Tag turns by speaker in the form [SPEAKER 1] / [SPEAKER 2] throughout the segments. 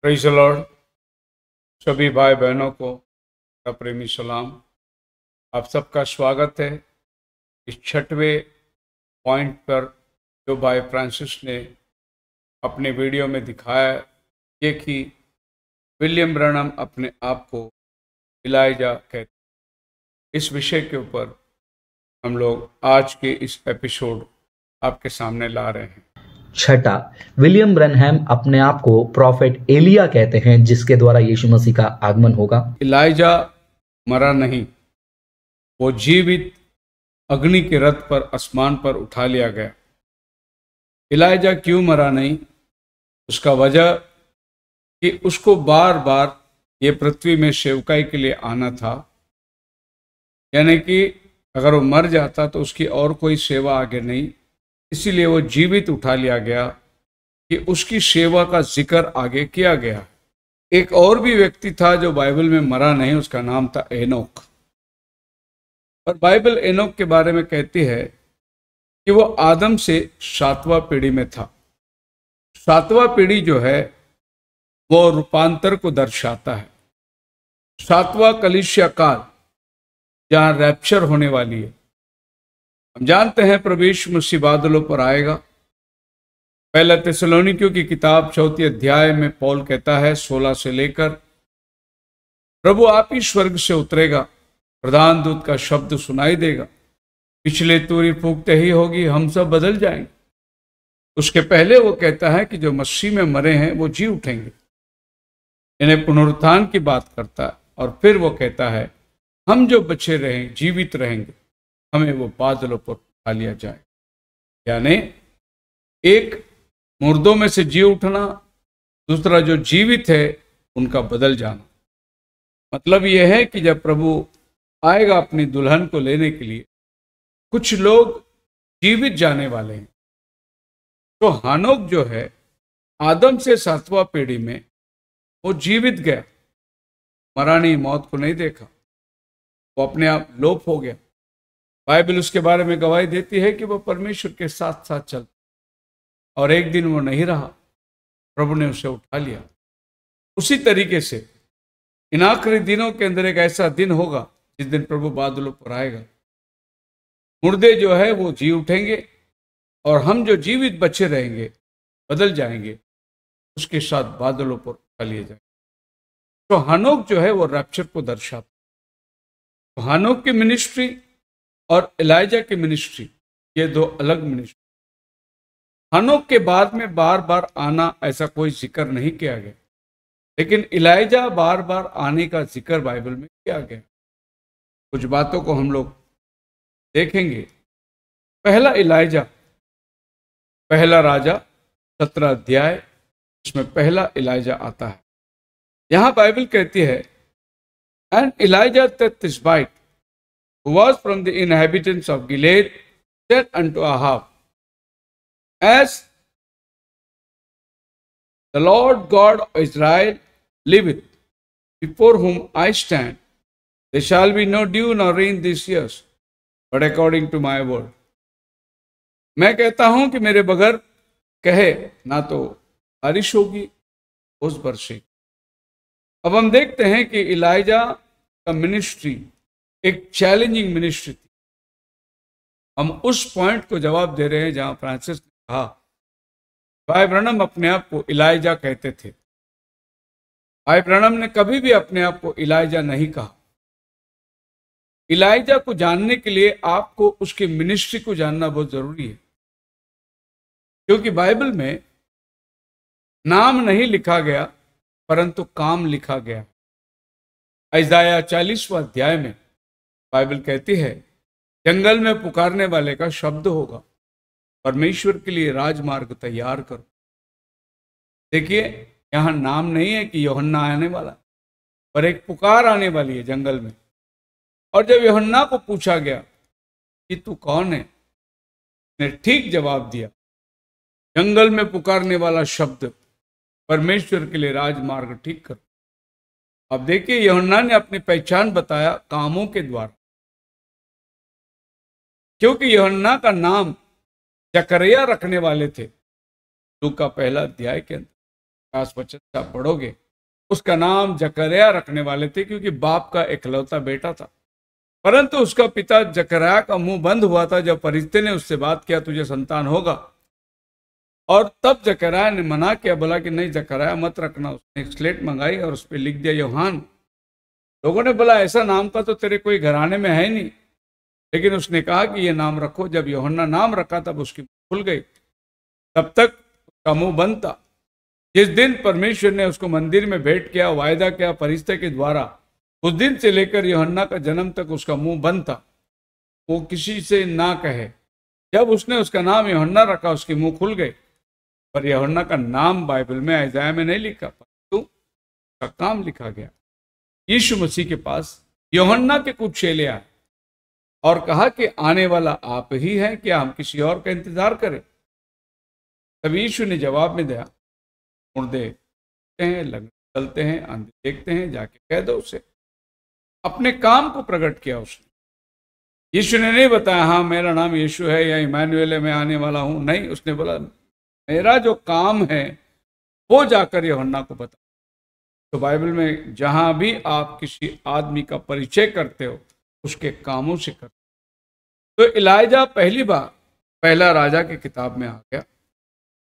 [SPEAKER 1] Praise the Lord. सभी भाई बहनों को का प्रेमी सलाम। आप सबका स्वागत है इस छठवें पॉइंट पर जो भाई फ्रांसिस ने अपने वीडियो में दिखाया ये कि विलियम ब्रैनम अपने आप को इलाइजा कहते। इस विषय के ऊपर हम लोग आज के इस एपिसोड आपके सामने ला रहे हैं।
[SPEAKER 2] छठा, विलियम ब्रैनहम अपने आप को प्रॉफेट एलिया कहते हैं जिसके द्वारा यीशु मसीह का आगमन होगा।
[SPEAKER 1] इलाइजा मरा नहीं, वो जीवित अग्नि के रथ पर आसमान पर उठा लिया गया। इलाइजा क्यों मरा नहीं? उसका वजह कि उसको बार बार ये पृथ्वी में सेवकाई के लिए आना था, यानी कि अगर वो मर जाता तो उसकी और कोई सेवा आगे नहीं, इसीलिए वो जीवित उठा लिया गया कि उसकी सेवा का जिक्र आगे किया गया। एक और भी व्यक्ति था जो बाइबल में मरा नहीं, उसका नाम था एनोक। और बाइबल एनोक के बारे में कहती है कि वो आदम से 7वां पीढ़ी में था। 7वां पीढ़ी जो है वो रूपांतर को दर्शाता है। 7वां कलीसिया काल जहां रैप्चर होने वाली है। हम जानते हैं प्रभु यीशु मसीह बादलों पर आएगा। पहला थिस्सलुनीकियों की किताब 4 अध्याय में पौल कहता है 16 से लेकर, प्रभु आप ही स्वर्ग से उतरेगा, प्रधान दूत का शब्द सुनाई देगा, पिछले तूरी फूंकते ही होगी, हम सब बदल जाएंगे। उसके पहले वो कहता है कि जो मसीह में मरे हैं वो जी उठेंगे। इन्हें पुनरुत्थान की बात करता है। और फिर वो कहता है हम जो बचे रहें जीवित रहेंगे, हमें वो बादलों पर उठा लिया जाए। यानी एक मुर्दों में से जी उठना, दूसरा जो जीवित है उनका बदल जाना। मतलब यह है कि जब प्रभु आएगा अपनी दुल्हन को लेने के लिए, कुछ लोग जीवित जाने वाले हैं। तो हानोक जो है आदम से 7वां पीढ़ी में वो जीवित गया, मरा नहीं, मौत को नहीं देखा, वो अपने आप लोप हो गया। बाइबल उसके बारे में गवाही देती है कि वो परमेश्वर के साथ साथ चलता, और एक दिन वो नहीं रहा, प्रभु ने उसे उठा लिया। उसी तरीके से इन आखिरी दिनों के अंदर एक ऐसा दिन होगा जिस दिन प्रभु बादलों पर आएगा। मुर्दे जो है वो जी उठेंगे और हम जो जीवित बचे रहेंगे बदल जाएंगे, उसके साथ बादलों पर उठा लिए जाएंगे। तो हानोक जो है वो रैप्चर को दर्शाता। तो हानोक की मिनिस्ट्री और इलाइजा की मिनिस्ट्री ये दो अलग मिनिस्ट्री। हानोक के बाद में बार बार आना ऐसा कोई जिक्र नहीं किया गया, लेकिन इलाइजा बार बार आने का जिक्र बाइबल में किया गया। कुछ बातों को हम लोग देखेंगे। पहला इलाइजा, पहला राजा 17 अध्याय, इसमें पहला इलाइजा आता है। यहां बाइबल कहती है and Elijah the Tishbite who was from the inhabitants of Gilead said unto Ahab, as the Lord God of Israel liveth, before whom I stand, there shall be no dew nor rain this year, but according to my word. मैं कहता हूं कि मेरे बगैर कहे ना तो बारिश होगी उस वर्षे। अब हम देखते हैं कि इलाइजा का मिनिस्ट्री एक चैलेंजिंग मिनिस्ट्री थी। हम उस पॉइंट को जवाब दे रहे हैं जहां फ्रांसिस ने कहा भाई ब्रैनम अपने आप को इलाइजा कहते थे। भाई ब्रैनम ने कभी भी अपने आप को इलाइजा नहीं कहा। इलाइजा को जानने के लिए आपको उसकी मिनिस्ट्री को जानना बहुत जरूरी है, क्योंकि बाइबल में नाम नहीं लिखा गया परंतु काम लिखा गया। इसाया 40वां अध्याय में बाइबल कहती है जंगल में पुकारने वाले का शब्द होगा, परमेश्वर के लिए राजमार्ग तैयार करो। देखिए यहां नाम नहीं है कि यूहन्ना आने वाला, पर एक पुकार आने वाली है जंगल में। और जब यूहन्ना को पूछा गया कि तू कौन है, ने ठीक जवाब दिया, जंगल में पुकारने वाला शब्द परमेश्वर के लिए राजमार्ग ठीक करो। अब देखिए यूहन्ना ने अपनी पहचान बताया कामों के द्वारा, क्योंकि यूहन्ना का नाम जकरिया रखने वाले थे। लूका 1 अध्याय के अंदर 50 वचन से आप पढ़ोगे, उसका नाम जकरिया रखने वाले थे क्योंकि बाप का इकलौता बेटा था। परंतु उसका पिता जकरिया का मुंह बंद हुआ था जब फरिश्ते ने उससे बात किया तुझे संतान होगा, और तब जकरिया ने मना किया, बोला कि नहीं जकरिया मत रखना। उसने एक स्लेट मंगाई और उस पर लिख दिया यूहान। लोगों ने बोला ऐसा नाम का तो तेरे कोई घराने में है नहीं, लेकिन उसने कहा कि ये नाम रखो। जब यूहन्ना नाम रखा तब उसकी खुल गई, तब तक उसका मुंह बंद था। जिस दिन परमेश्वर ने उसको मंदिर में भेंट किया, वायदा किया फरिश्ते के द्वारा, उस दिन से लेकर यूहन्ना का जन्म तक उसका मुंह बंद था, वो किसी से ना कहे। जब उसने उसका नाम यूहन्ना रखा उसके मुंह खुल गए। पर यूहन्ना का नाम बाइबल में यशायाह में नहीं लिखा, परंतु उसका काम लिखा गया। यीशु मसीह के पास यूहन्ना के कुछ चेले आए और कहा कि आने वाला आप ही हैं, क्या हम किसी और का इंतजार करें? तब यीशु ने जवाब में दिया, मुर्दे हैं, लंगड़े चलते हैं, अंधे देखते हैं, जाके कह दो उसे। अपने काम को प्रकट किया उसने। यीशु ने नहीं बताया हाँ मेरा नाम यीशु है या इमानुएल है, मैं आने वाला हूं। नहीं, उसने बोला मेरा जो काम है वो जाकर यूहन्ना को बता। तो बाइबल में जहां भी आप किसी आदमी का परिचय करते हो उसके कामों से करते हो। तो इलाइजा पहली बार पहला राजा की किताब में आ गया।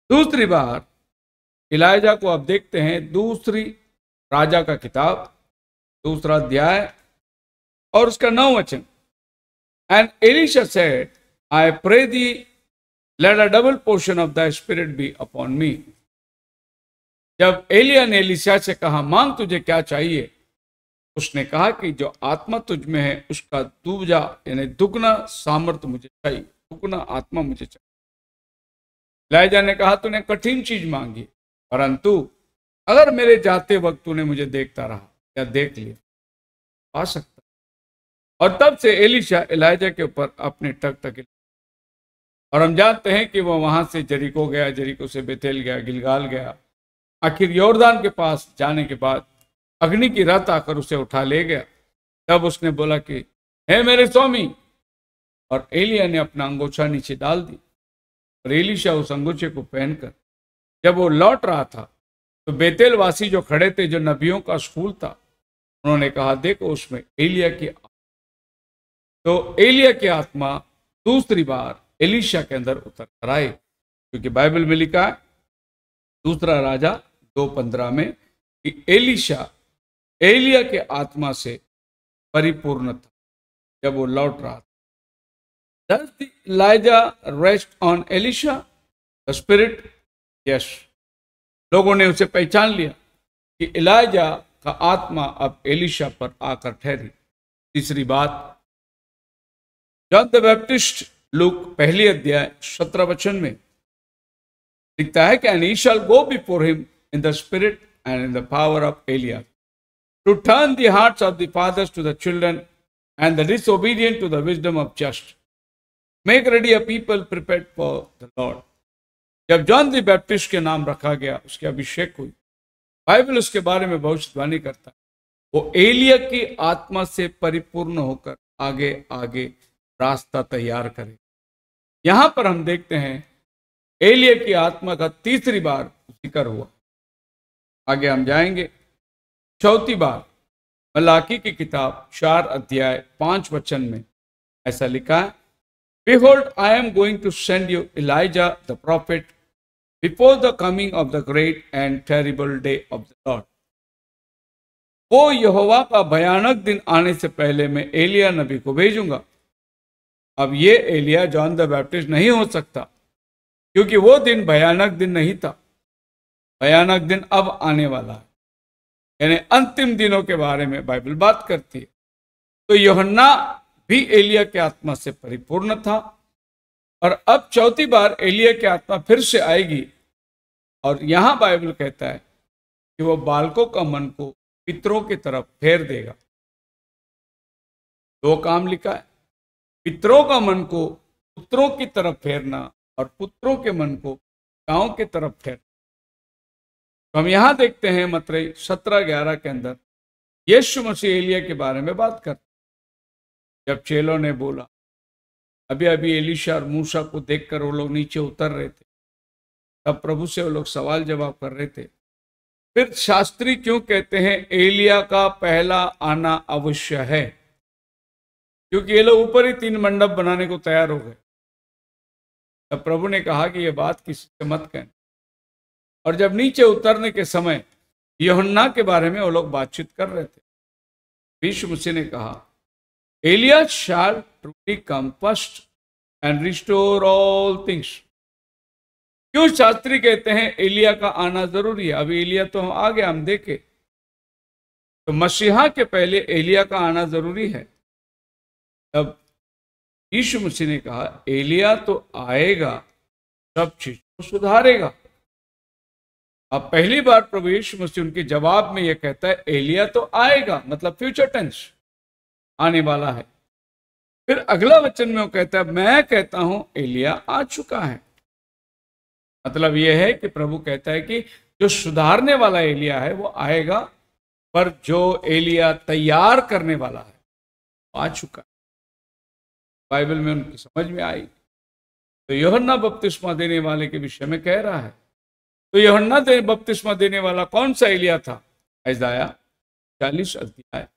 [SPEAKER 1] दूसरी बार इलाइजा को आप देखते हैं दूसरी राजा का किताब, दूसरा अध्याय और उसका 9 वचन। And Elisha said, I pray thee let a double portion of the spirit be upon me. जब एलिया ने एलीशा से कहा मांग तुझे क्या चाहिए, उसने कहा कि जो आत्मा तुझ में है उसका दूजा यानी दुगना सामर्थ्य मुझे चाहिए, दुगना आत्मा मुझे चाहिए। इलाइजा ने कहा तूने कठिन चीज मांगी, परंतु अगर मेरे जाते वक्त तूने मुझे देखता रहा या देख लिया आ सकता। और तब से एलीशा इलाइजा के ऊपर अपने टक टक, और हम जानते हैं कि वो वहां से जरीको गया, जरीको से बेतेल गया, गिलगाल गया। आखिर यॉर्दान के पास जाने के बाद अग्नि की रथ आकर उसे उठा ले गया। तब उसने बोला कि हे मेरे स्वामी, और एलिया ने अपना अंगोछा नीचे डाल दी। और एलीशा उस अंगोछे को पहनकर जब वो लौट रहा था तो बेतेल वासी जो खड़े थे, जो नबियों का स्कूल था, उन्होंने कहा देखो उसमें एलिया की। तो एलिया की आत्मा दूसरी बार एलीशा के अंदर उतर कर आए, क्योंकि बाइबल में लिखा है दूसरा राजा 2:15 में कि एलीशा एलिया के आत्मा से परिपूर्ण था जब वो लौट रहा था। Does Elijah rest on Elisha, the spirit? Yes. लोगों ने उसे पहचान लिया कि इलाइजा का आत्मा अब एलिशा पर आकर ठहरी। तीसरी बात, जॉन द बैप्टिस्ट लूक पहली अध्याय 17 वचन में लिखता है कि and he shall go before him in the spirit and in the power of Eliah to turn the hearts of the fathers to the children and the disobedient to the wisdom of just, make ready a people prepared for the Lord। जब John the Baptist के नाम रखा गया, उसकी अभिषेक हुई, Bible उसके बारे में भविष्यवाणी करता है वो एलिया की आत्मा से परिपूर्ण होकर आगे आगे रास्ता तैयार करे। यहां पर हम देखते हैं एलिया की आत्मा का तीसरी बार जिक्र हुआ। आगे हम जाएंगे। चौथी बार मलाकी की किताब 4 अध्याय 5 वचन में ऐसा लिखा है, Behold, I am going to send you Elijah the prophet before the coming of the great and terrible day of the Lord। वो यहोवा का भयानक दिन आने से पहले मैं एलिया नबी को भेजूंगा। अब ये एलिया जॉन द बैप्टिस्ट नहीं हो सकता, क्योंकि वो दिन भयानक दिन नहीं था। भयानक दिन अब आने वाला है, यानी अंतिम दिनों के बारे में बाइबल बात करती है। तो यूहन्ना भी एलिया के आत्मा से परिपूर्ण था, और अब चौथी बार एलिया की आत्मा फिर से आएगी। और यहां बाइबल कहता है कि वो बालकों का मन को पितरों की तरफ फेर देगा। दो काम लिखा है, पितरों का मन को पुत्रों की तरफ फेरना और पुत्रों के मन को पिताओं की तरफ फेरना। तो हम यहां देखते हैं मत्ती 17:11 के अंदर यीशु मसीह एलिया के बारे में बात करते। जब चेलों ने बोला, अभी अभी एलीशा और मूसा को देखकर वो लोग नीचे उतर रहे थे, तब प्रभु से वो लोग सवाल जवाब कर रहे थे। फिर शास्त्री क्यों कहते हैं एलिया का पहला आना अवश्य है? क्योंकि ये लोग ऊपर ही 3 मंडप बनाने को तैयार हो गए। तब प्रभु ने कहा कि ये बात किसी से मत कहना। और जब नीचे उतरने के समय यूहन्ना के बारे में वो लोग बातचीत कर रहे थे। यीशु मसीह ने कहा Elias shall truly come first and restore all things. क्यों शास्त्री कहते हैं एलिया का आना जरूरी है? अभी एलिया तो हम आ गया, हम देखे, तो मसीहा के पहले एलिया का आना जरूरी है। तब यीशु मसीह ने कहा एलिया तो आएगा, सब चीज को सुधारेगा। अब पहली बार प्रभु यीशु मसीह उनके जवाब में यह कहता है एलिया तो आएगा, मतलब फ्यूचर टेंस, आने वाला है। फिर अगला वचन में वो कहता है मैं कहता हूं एलिया आ चुका है। मतलब यह है कि प्रभु कहता है कि जो सुधारने वाला एलिया है वो आएगा, पर जो एलिया तैयार करने वाला है वो आ चुका है। बाइबल में उनकी समझ में आई। तो यूहन्ना बपतिस्मा देने वाले के विषय में कह रहा है। तो यूहन्ना बपतिस्मा देने वाला कौन सा एलिया था? यशायाह 40 अध्याय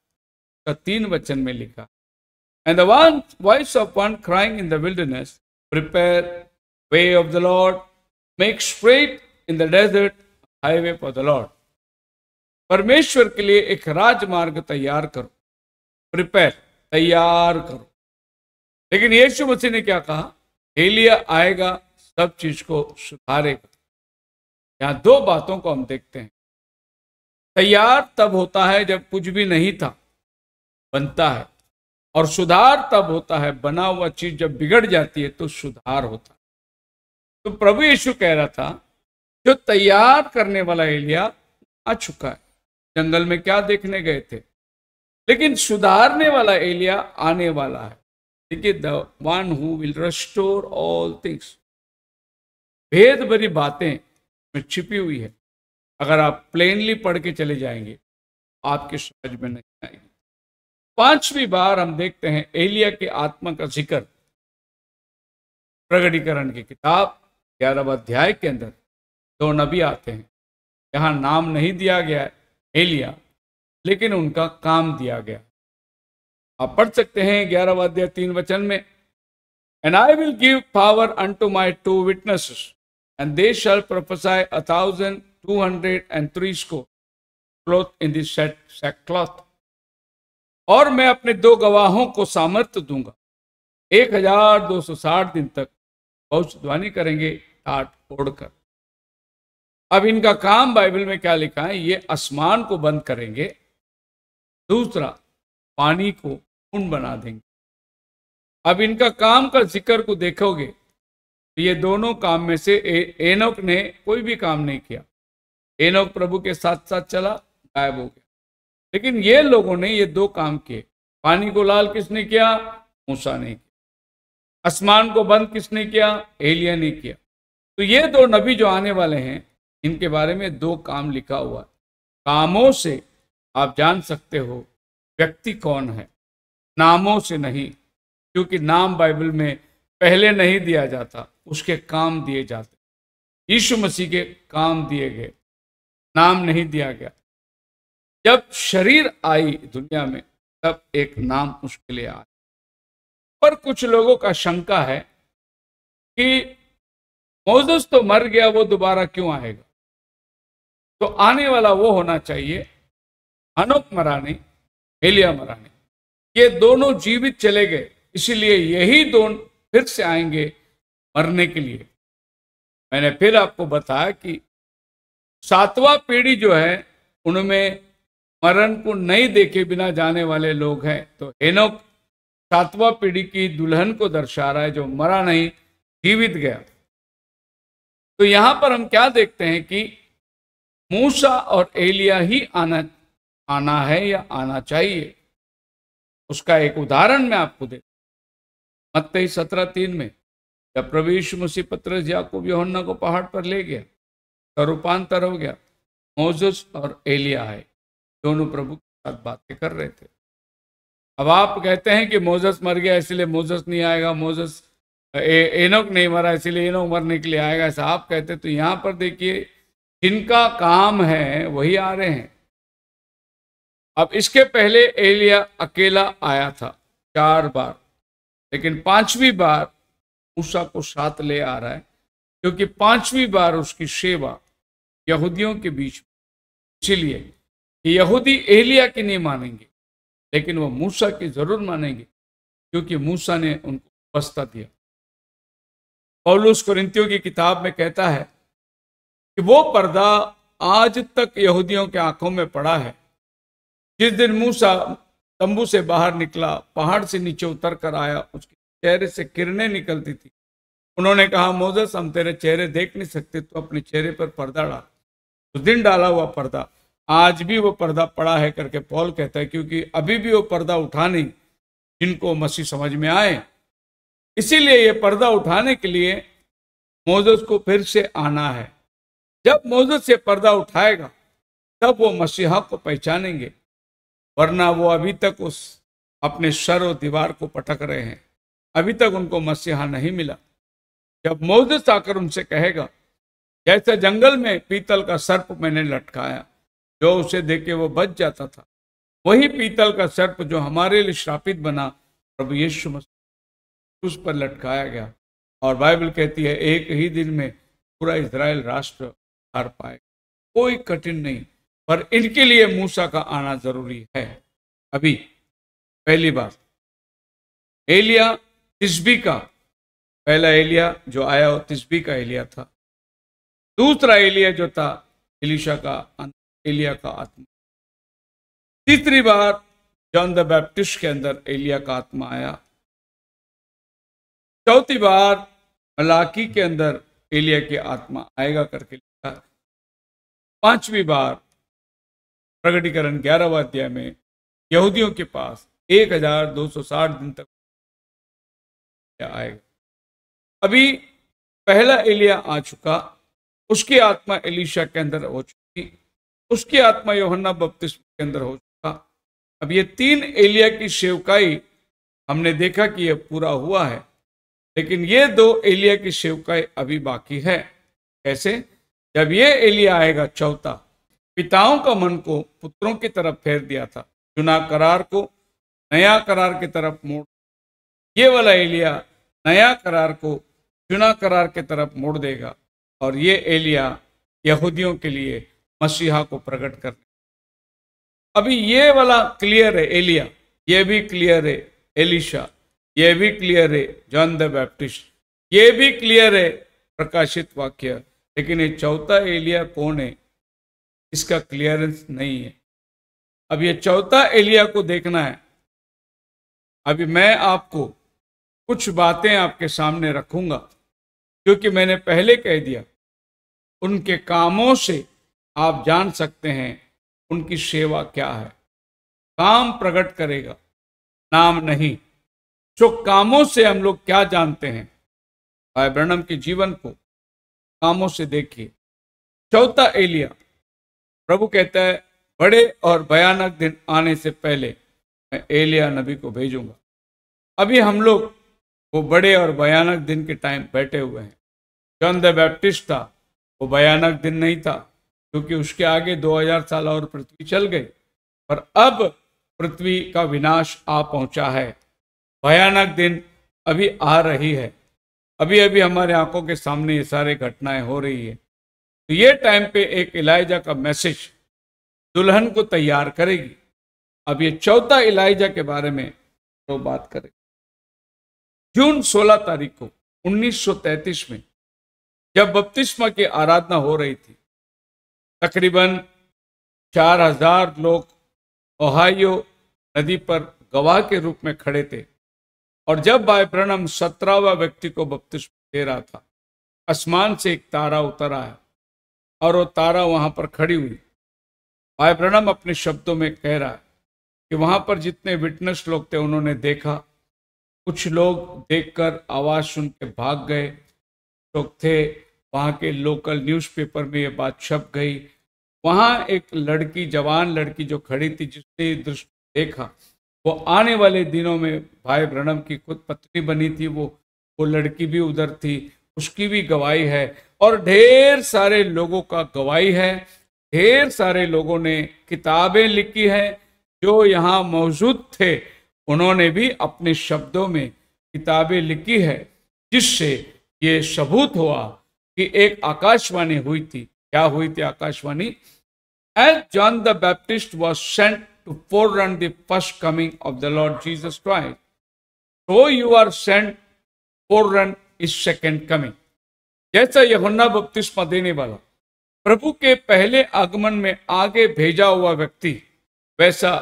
[SPEAKER 1] का 3 वचन में लिखा, and the one voice of one crying in the wilderness prepare way of the Lord, make straight in the desert highway for the Lord. परमेश्वर के लिए एक राजमार्ग तैयार करो, प्रिपेयर, तैयार करो। लेकिन यीशु मसीह ने क्या कहा? एलिया आएगा, सब चीज को सुधारेगा। यहां 2 बातों को हम देखते हैं। तैयार तब होता है जब कुछ भी नहीं था, बनता है। और सुधार तब होता है, बना हुआ चीज जब बिगड़ जाती है तो सुधार होता है। तो प्रभु यीशु कह रहा था जो तैयार करने वाला एलिया आ चुका है। जंगल में क्या देखने गए थे? लेकिन सुधारने वाला एलिया आने वाला है। देखिए, the one who will restore all things. भेद भरी बातें में छिपी हुई है। अगर आप प्लेनली पढ़ के चले जाएंगे आपके समझ में नहीं आएगी। 5वीं बार हम देखते हैं एलिया के आत्मा का जिक्र प्रकटीकरण की किताब 11वें अध्याय के अंदर। 2 नबी आते हैं। यहां नाम नहीं दिया गया है एलिया, लेकिन उनका काम दिया गया। आप पढ़ सकते हैं 11वां अध्याय 3 वचन में, and I will give power unto my 2 witnesses and they shall prophesy 1203 score cloth in this sackcloth. और मैं अपने 2 गवाहों को सामर्थ्य दूंगा, 1260 दिन तक भविष्यवाणी करेंगे टाट ओढ़कर। अब इनका काम बाइबल में क्या लिखा है? ये आसमान को बंद करेंगे, दूसरा पानी को खून बना देंगे। अब इनका काम का जिक्र को देखोगे तो ये दोनों काम में से एनोक ने कोई भी काम नहीं किया। एनोक प्रभु के साथ साथ चला, गायब हो गया। लेकिन ये लोगों ने ये 2 काम किए। पानी को लाल किसने किया? मूसा ने किया। आसमान को बंद किसने किया? एलिया ने किया। तो ये 2 नबी जो आने वाले हैं, इनके बारे में 2 काम लिखा हुआ है। कामों से आप जान सकते हो व्यक्ति कौन है, नामों से नहीं, क्योंकि नाम बाइबल में पहले नहीं दिया जाता, उसके काम दिए जाते। यीशु मसीह के काम दिए गए, नाम नहीं दिया गया। जब शरीर आई दुनिया में तब एक नाम उसके लिए आया। पर कुछ लोगों का शंका है कि मोसेस तो मर गया, वो दोबारा क्यों आएगा? तो आने वाला वो होना चाहिए, हनोक मरा नहीं, एलिया मरा नहीं। ये दोनों जीवित चले गए, इसीलिए यही दोनों फिर से आएंगे मरने के लिए। मैंने फिर आपको बताया कि 7वां पीढ़ी जो है उनमें मरण को नहीं देखे बिना जाने वाले लोग हैं। तो हेनोक 7वां पीढ़ी की दुल्हन को दर्शा रहा है जो मरा नहीं, जीवित गया। तो यहां पर हम क्या देखते हैं कि मूसा और एलिया ही आना है या आना चाहिए। उसका एक उदाहरण मैं आपको दे, मत्ती 17:3 में जब प्रभु यीशु मसीह पतरस, याकूब, यूहन्ना को पहाड़ पर ले गया तो रूपांतर हो गया। मोसेस और एलिया है, दोनों प्रभु के साथ बातें कर रहे थे। अब आप कहते हैं कि मोसेस मर गया इसलिए मोसेस नहीं आएगा, मोसेस एनोक नहीं मरा इसलिए एनोक मरने के लिए आएगा, ऐसा आप कहते। तो यहाँ पर देखिए जिनका काम है वही आ रहे हैं। अब इसके पहले एलिया अकेला आया था 4 बार, लेकिन 5वीं बार मूसा को साथ ले आ रहा है, क्योंकि 5वीं बार उसकी सेवा यहूदियों के बीच में, इसीलिए कि यहूदी एलिया की नहीं मानेंगे, लेकिन वो मूसा की जरूर मानेंगे, क्योंकि मूसा ने उनको वास्ता दिया। पौलुस कुरिन्थियों की किताब में कहता है कि वो पर्दा आज तक यहूदियों के आंखों में पड़ा है। जिस दिन मूसा तंबू से बाहर निकला, पहाड़ से नीचे उतर कर आया, उसके चेहरे से किरणें निकलती थी। उन्होंने कहा, मोसेस हम तेरे चेहरे देख नहीं सकते, तो अपने चेहरे पर पर्दा डाल। उस दिन डाला हुआ पर्दा आज भी वो पर्दा पड़ा है करके पौल कहता है, क्योंकि अभी भी वो पर्दा उठा नहीं जिनको मसीह समझ में आए। इसीलिए ये पर्दा उठाने के लिए मोसेस को फिर से आना है। जब मोसेस से पर्दा उठाएगा तब वो मसीहा को पहचानेंगे, वरना वो अभी तक उस अपने सर और दीवार को पटक रहे हैं। अभी तक उनको मसीहा नहीं मिला। जब मोसेस आकर उनसे कहेगा, जैसे जंगल में पीतल का सर्प मैंने लटकाया, जो उसे देखे वो बच जाता था, वही पीतल का सर्प जो हमारे लिए श्रापित बना, प्रभु यीशु मसीह उस पर लटकाया गया। और बाइबल कहती है एक ही दिन में पूरा इजराइल राष्ट्र हार पाए। कोई कठिन नहीं, पर इनके लिए मूसा का आना जरूरी है। अभी पहली बार एलिया तिस्बी का, पहला एलिया जो आया वो तिस्बी का एलिया था। दूसरा एलिया जो था एलीशा का, एलिया का आत्मा। तीसरी बार जॉन द बैप्टिस्ट के अंदर एलिया का आत्मा आया। चौथी बार मलाकी के अंदर एलिया की आत्मा आएगा करके लिखा। 5वीं बार प्रकटीकरण 11वां अध्याय में यहूदियों के पास 1260 दिन तक आएगा। अभी पहला एलिया आ चुका, उसकी आत्मा एलीशा के अंदर हो चुकी, उसकी आत्मा यूहन्ना बपतिस्मा के अंदर हो चुका। अब ये 3 एलिया की सेवकाई हमने देखा कि यह पूरा हुआ है, लेकिन ये 2 एलिया की सेवकाई अभी बाकी है। कैसे? जब ये एलिया आएगा चौथा, पिताओं का मन को पुत्रों की तरफ फेर दिया था, चुना करार को नया करार की तरफ मोड़। ये वाला एलिया नया करार को चुना करार की तरफ मोड़ देगा, और ये एलिया यहूदियों के लिए मसीहा को प्रकट करने। अभी ये वाला क्लियर है एलिया, ये भी क्लियर है एलीशा, ये भी क्लियर है जॉन द बैप्टिस्ट, ये भी क्लियर है प्रकाशित वाक्य, लेकिन ये चौथा एलिया कौन है इसका क्लियरेंस नहीं है। अब ये चौथा एलिया को देखना है। अभी मैं आपको कुछ बातें आपके सामने रखूंगा, क्योंकि मैंने पहले कह दिया उनके कामों से आप जान सकते हैं उनकी सेवा क्या है। काम प्रकट करेगा, नाम नहीं। जो कामों से हम लोग क्या जानते हैं, भाई ब्रनम के जीवन को कामों से देखिए। चौथा एलिया, प्रभु कहता है बड़े और भयानक दिन आने से पहले मैं एलिया नबी को भेजूंगा। अभी हम लोग वो बड़े और भयानक दिन के टाइम बैठे हुए हैं। जॉन द बैप्टिस्ट था, वो भयानक दिन नहीं था, क्योंकि उसके आगे 2000 साल और पृथ्वी चल गई, पर अब पृथ्वी का विनाश आ पहुंचा है। भयानक दिन अभी आ रही है, अभी अभी हमारे आंखों के सामने ये सारे घटनाएं हो रही है। तो ये टाइम पे एक इलाइजा का मैसेज दुल्हन को तैयार करेगी। अब ये चौथा इलाइजा के बारे में तो बात करें। जून 16 तारीख को 1933 में जब बपतिस्मा की आराधना हो रही थी, तकरीबन 4000 लोग ओहायो नदी पर गवाह के रूप में खड़े थे। और जब भाई ब्रनम 17वां व्यक्ति को बपतिस्मा दे रहा था, आसमान से एक तारा उतर आया और वो तारा वहां पर खड़ी हुई। भाई ब्रनम अपने शब्दों में कह रहा है कि वहां पर जितने विटनेस लोग थे उन्होंने देखा। कुछ लोग देखकर आवाज सुन के भाग गए, लोग थे वहां के लोकल न्यूज़पेपर में ये बात छप गई। वहां एक लड़की, जवान लड़की जो खड़ी थी, जिसने दृश्य देखा, वो आने वाले दिनों में भाई ब्रनम की खुद पत्नी बनी थी। वो लड़की भी उधर थी, उसकी भी गवाही है। और ढेर सारे लोगों का गवाही है, ढेर सारे लोगों ने किताबें लिखी है, जो यहाँ मौजूद थे उन्होंने भी अपने शब्दों में किताबें लिखी है, जिससे ये सबूत हुआ कि एक आकाशवाणी हुई थी। क्या हुई थी Akashvani? As John the Baptist was sent to forerun the first coming of the Lord Jesus Christ, so you are sent forerun his second coming. जैसा यूहन्ना बपतिस्मा देने वाला प्रभु के पहले आगमन में आगे भेजा हुआ व्यक्ति, वैसा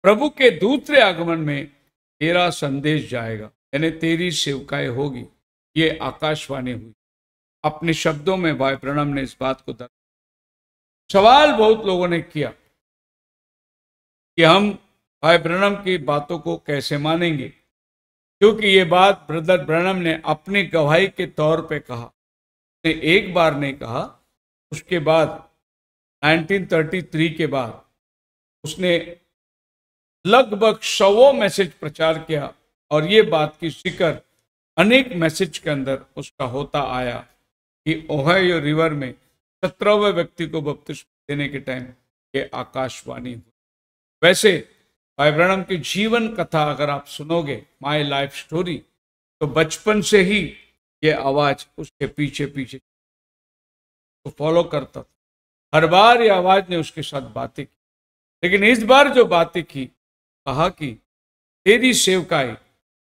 [SPEAKER 1] प्रभु के दूसरे आगमन में तेरा संदेश जाएगा, यानी तेरी सेवकाई होगी। ये आकाशवाणी हुई। अपने शब्दों में भाई ब्रैनम ने इस बात को दर्ज। सवाल बहुत लोगों ने किया कि हम भाई ब्रैनम की बातों को कैसे मानेंगे, क्योंकि ये बात ब्रदर ब्रैनम ने अपनी गवाही के तौर पे कहा। उसने एक बार नहीं कहा, उसके बाद 1933 के बाद उसने लगभग 100 मैसेज प्रचार किया, और ये बात की जिक्र अनेक मैसेज के अंदर उसका होता आया कि ओहायो रिवर में 17वें व्यक्ति को बपतिस्मा देने के टाइम ये आकाशवाणी हुई। वैसे भाई ब्रैनम की जीवन कथा अगर आप सुनोगे, माय लाइफ स्टोरी, तो बचपन से ही ये आवाज उसके पीछे पीछे तो फॉलो करता था। हर बार ये आवाज ने उसके साथ बातें की, लेकिन इस बार जो बातें की, कहा कि तेरी सेवकाई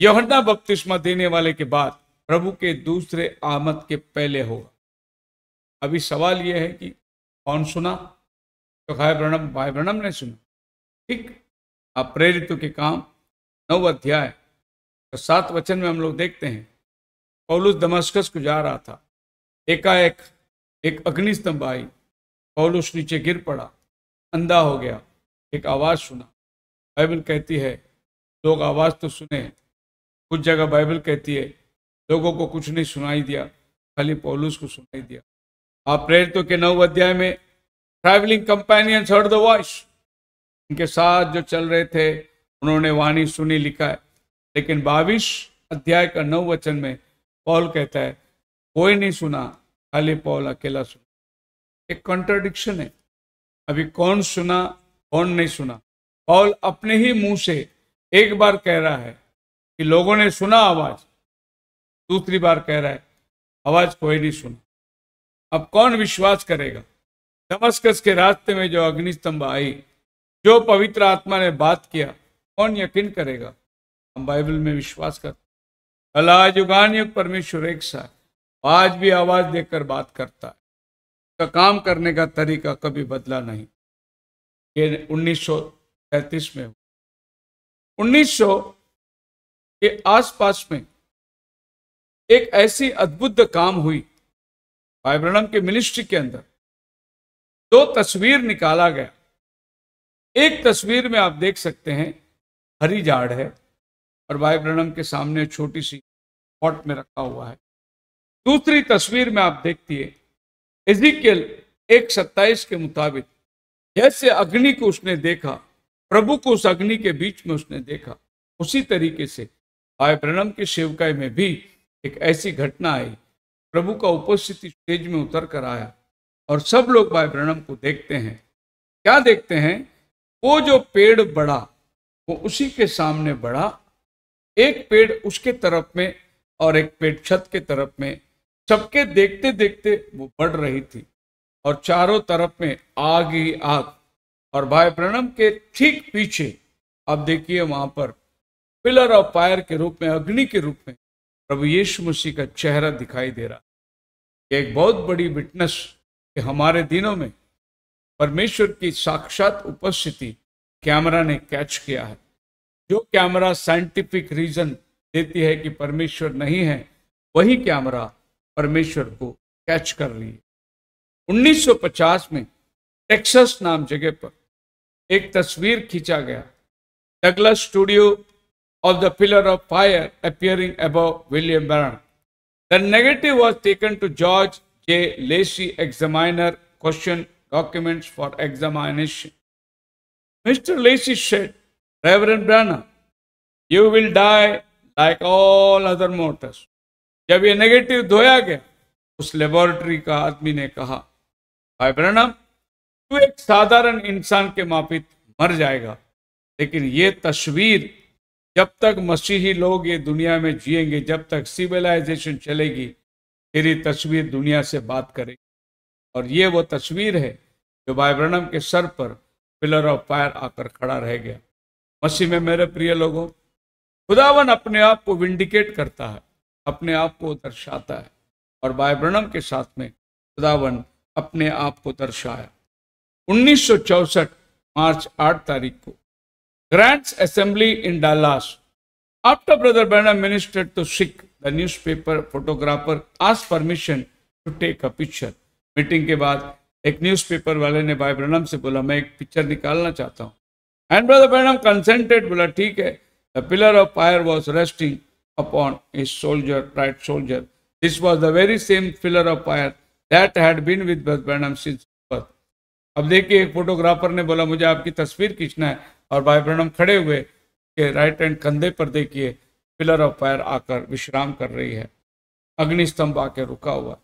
[SPEAKER 1] यूहन्ना बपतिस्मा देने वाले के बाद प्रभु के दूसरे आमद के पहले होगा। अभी सवाल यह है कि कौन सुना? तो भाई ब्रैनम ने सुना। ठीक, आप प्रेरितों के काम 9 अध्याय तो 7 वचन में हम लोग देखते हैं, पौलुस दमस्कस को जा रहा था, एकाएक एक अग्निस्तंभ आई, पौलुस नीचे गिर पड़ा, अंधा हो गया। एक आवाज सुना। बाइबल कहती है लोग आवाज तो सुने, कुछ जगह बाइबल कहती है लोगों को कुछ नहीं सुनाई दिया, खाली पौलुस को सुनाई दिया। आप प्रेरितों के 9 अध्याय में travelling companions heard the voice, उनके साथ जो चल रहे थे उन्होंने वाणी सुनी, लिखा है। लेकिन 22 अध्याय का 9 वचन में पौल कहता है कोई नहीं सुना, खाली पौल अकेला सुना। एक कॉन्ट्रडिक्शन है। अभी कौन सुना कौन नहीं सुना? पौल अपने ही मुंह से एक बार कह रहा है कि लोगों ने सुना आवाज, दूसरी बार कह रहा है आवाज कोई नहीं सुना। अब कौन विश्वास करेगा? दमस्कस के रास्ते में जो अग्निस्तंभ आई, जो पवित्र आत्मा ने बात किया, कौन यकीन करेगा? हम बाइबल में विश्वास करते। अल्लाह युगान युग परमेश्वर एक सा, आज भी आवाज देकर बात करता है। उसका काम करने का तरीका कभी बदला नहीं। ये 1933 में 1900 के आसपास में एक ऐसी अद्भुत काम हुई भाई ब्रैनम के मिनिस्ट्री के अंदर। 2 तस्वीर निकाला गया। एक तस्वीर में आप देख सकते हैं हरी झाड़ है और भाई ब्रैनम के सामने छोटी सी पॉट में रखा हुआ है। दूसरी तस्वीर में आप देखती है एजिकियल 1:27 के मुताबिक जैसे अग्नि को उसने देखा, प्रभु को उस अग्नि के बीच में उसने देखा, उसी तरीके से भाई ब्रैनम की सेवकाई में भी एक ऐसी घटना आई। प्रभु का उपस्थिति स्टेज में उतर कर आया और सब लोग भाई ब्रैनम को देखते हैं। क्या देखते हैं? वो जो पेड़ बढ़ा वो उसी के सामने बढ़ा, एक पेड़ उसके तरफ में और एक पेड़ छत के तरफ में, सबके देखते देखते वो बढ़ रही थी और चारों तरफ में आग ही आग। और भाई ब्रैनम के ठीक पीछे आप देखिए वहां पर पिलर ऑफ फायर के रूप में, अग्नि के रूप में प्रभु यीशु मसीह का चेहरा दिखाई दे रहा। एक बहुत बड़ी विटनेस कि हमारे दिनों में परमेश्वर की साक्षात उपस्थिति कैमरा ने कैच किया है। जो कैमरा साइंटिफिक रीजन देती है कि परमेश्वर नहीं है, वही कैमरा परमेश्वर को कैच कर रही है। 1950 में टेक्सास नाम जगह पर एक तस्वीर खींचा गया, Douglas studio of the pillar of fire appearing above William Branham. The negative was taken to George J. Lacey Examiner question documents for examination. Mr. Lacey said, Reverend Branham, you will die like all other mortals. जब ये negative धोया गया तो उस laboratory का आदमी ने कहा, भाई ब्रैनम, तू एक साधारण इंसान के माफिक मर जाएगा, लेकिन ये तस्वीर जब तक मसीही लोग ये दुनिया में जिएंगे, जब तक सिविलाइजेशन चलेगी, तेरी तस्वीर दुनिया से बात करेगी। और ये वो तस्वीर है जो भाई ब्रैनम के सर पर पिलर ऑफ फायर आकर खड़ा रह गया। मसीह में मेरे प्रिय लोगों, खुदावन अपने आप को विंडिकेट करता है, अपने आप को दर्शाता है, और भाई ब्रैनम के साथ में खुदावन अपने आप को दर्शाया। 1964 मार्च 8 तारीख को grands assembly in Dallas, after brother Branham ministered to sick, the newspaper photographer asked permission to take a picture. Meeting के बाद एक न्यूज़पेपर वाले ने भाई ब्रैनम से बोला, मैं एक पिक्चर निकालना चाहता हूँ। एंड ब्रदर ब्रैनम कंसेंटेड, बोला ठीक है। The pillar of fire was resting upon a soldier, right shoulder. This was the very same pillar of fire that had been with Branham since birth. अब देखिए, एक photographer ने बोला मुझे आपकी तस्वीर खींचना है, और भाई ब्रैनम खड़े हुए के राइट हैंड कंधे पर देखिए पिलर ऑफ फायर आकर विश्राम कर रही है। अग्नि स्तंभ आकर रुका हुआ,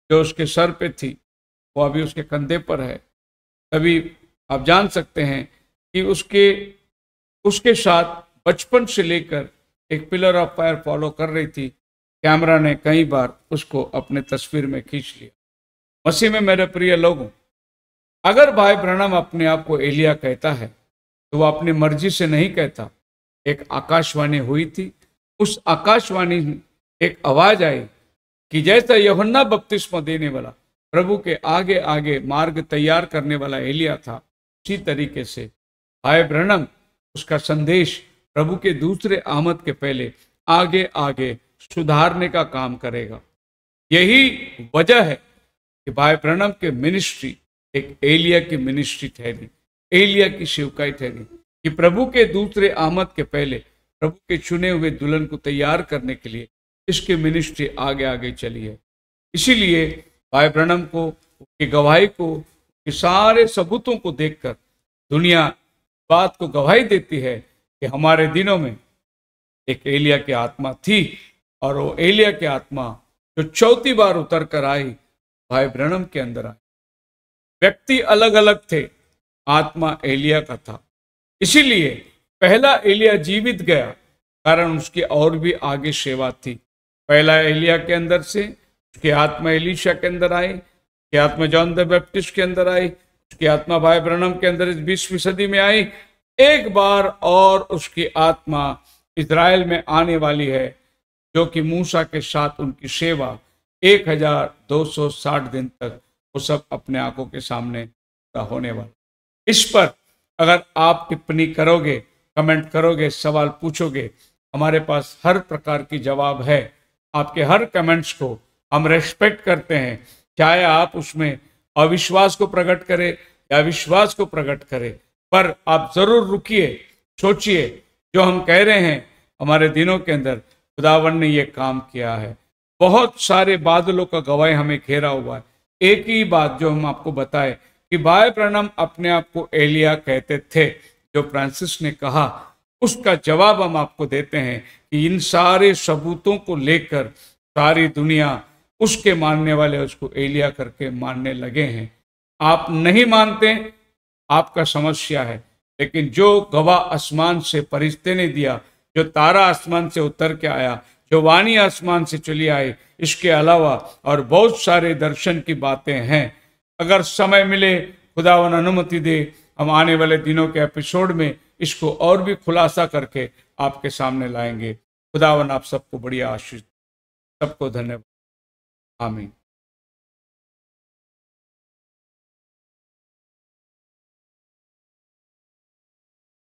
[SPEAKER 1] जो उसके सर पे थी वो अभी उसके कंधे पर है। तभी आप जान सकते हैं कि उसके साथ बचपन से लेकर एक पिलर ऑफ फायर फॉलो कर रही थी। कैमरा ने कई बार उसको अपने तस्वीर में खींच लिया। मसीह में मेरे प्रिय लोगों, अगर भाई ब्रैनम अपने आप को एलिया कहता है तो वो अपनी मर्जी से नहीं कहता। एक आकाशवाणी हुई थी, उस आकाशवाणी में एक आवाज आई कि जैसा यूहन्ना बपतिस्मा देने वाला प्रभु के आगे आगे मार्ग तैयार करने वाला एलिया था, उसी तरीके से भाई ब्रैनम उसका संदेश प्रभु के दूसरे आमद के पहले आगे आगे सुधारने का काम करेगा। यही वजह है कि भाई ब्रैनम के मिनिस्ट्री एक एलिया की मिनिस्ट्री ठहरी, एलिया की सेवकाई ठहरी, कि प्रभु के दूसरे आमद के पहले प्रभु के चुने हुए दुल्हन को तैयार करने के लिए इसकी मिनिस्ट्री आगे आगे चली है। इसीलिए भाई ब्रैनम को, उसकी गवाही को, उसके सारे सबूतों को देखकर दुनिया बात को गवाही देती है कि हमारे दिनों में एक एलिया की आत्मा थी, और वो एलिया की आत्मा जो चौथी बार उतर कर आई भाई ब्रैनम के अंदर आई। व्यक्ति अलग अलग थे, आत्मा एलिया का था। इसीलिए पहला एलिया जीवित गया, कारण उसकी और भी आगे सेवा थी। पहला एलिया के अंदर से उसकी आत्मा एलीशा के अंदर आई, उसकी आत्मा जॉन द बैप्टिस्ट के अंदर आई, उसकी आत्मा भाई ब्रैनम के अंदर इस 20वीं सदी में आई। एक बार और उसकी आत्मा इजराइल में आने वाली है, जो कि मूसा के साथ उनकी सेवा 1260 दिन तक वो सब अपने आंखों के सामने होने वाला। इस पर अगर आप टिप्पणी करोगे, कमेंट करोगे, सवाल पूछोगे, हमारे पास हर प्रकार की जवाब है। आपके हर कमेंट्स को हम रेस्पेक्ट करते हैं, चाहे आप उसमें अविश्वास को प्रकट करें या विश्वास को प्रकट करें, पर आप जरूर रुकिए, सोचिए, जो हम कह रहे हैं हमारे दिनों के अंदर खुदावन ने ये काम किया है। बहुत सारे बादलों का गवाही हमें घेरा हुआ है। एक ही बात जो हम आपको बताए कि भाई ब्रैनम अपने आप को एलिया कहते थे, जो फ्रांसिस ने कहा, उसका जवाब हम आपको देते हैं कि इन सारे सबूतों को लेकर सारी दुनिया उसके मानने वाले उसको एलिया करके मानने लगे हैं। आप नहीं मानते, आपका समस्या है, लेकिन जो गवाह आसमान से फरिश्ते ने दिया, जो तारा आसमान से उतर के आया, जो वाणी आसमान से चली आई, इसके अलावा और बहुत सारे दर्शन की बातें हैं। अगर समय मिले, खुदावन अनुमति दे, हम आने वाले दिनों के एपिसोड में इसको और भी खुलासा करके आपके सामने लाएंगे। खुदावन आप सबको बढ़िया आशीष, सबको धन्यवाद। आमीन।